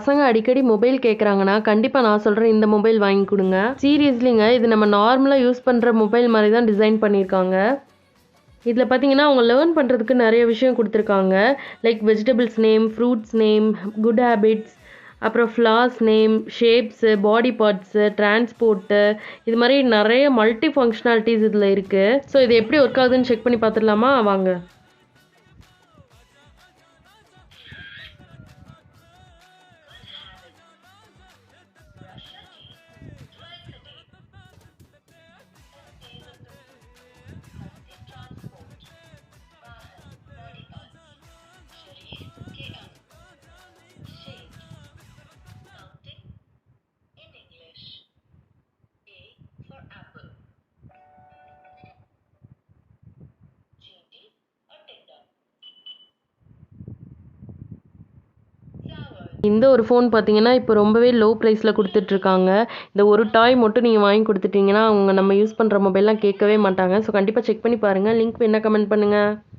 பசங்க அடிக்கடி மொபைல் கேட்குறாங்கன்னா, கண்டிப்பா நான் சொல்றேன் இந்த மொபைல் வாங்கி குடுங்க. சீரியஸ்லிங்க இது நம்ம நார்மலா யூஸ் பண்ற மொபைல் மாரி தான் டிசைன் பண்ணியிருக்காங்க. இதில பார்த்தீங்கன்னா, அவங்க லேர்ன் பண்றதுக்கு நெறைய விஷயம் குடுத்துருக்காங்க. Like vegetables name, fruits name, good habits, அப்புறம் ஃப்ளார்ஸ் நேம், ஷேப்ஸு, பாடி பார்ட்ஸு, டிரான்ஸ்போர்ட்டு இது மாரி நெறைய மல்டி ஃபங்ஷனாலிட்டீஸ் இதில இருக்கு. ஸோ இது எப்படி ஒர்க் ஆகுதுன்னு செக் பண்ணி பார்த்துடலாமா? வாங்க. இந்த ஒரு ஃபோன் பார்த்தீங்கன்னா, இப்போ ரொம்பவே லோ ப்ரைஸ்ல குடுத்துட்ருக்காங்க. இந்த ஒரு டாய் மட்டும் நீங்க வாங்கி குடுத்துட்டீங்கன்னா, அவங்க நம்ம யூஸ் பண்ற மொபைல்லாம் கேட்கவே மாட்டாங்க. ஸோ கண்டிப்பா செக் பண்ணி பாருங்க. லிங்க் வேணா கமெண்ட் பண்ணுங்க.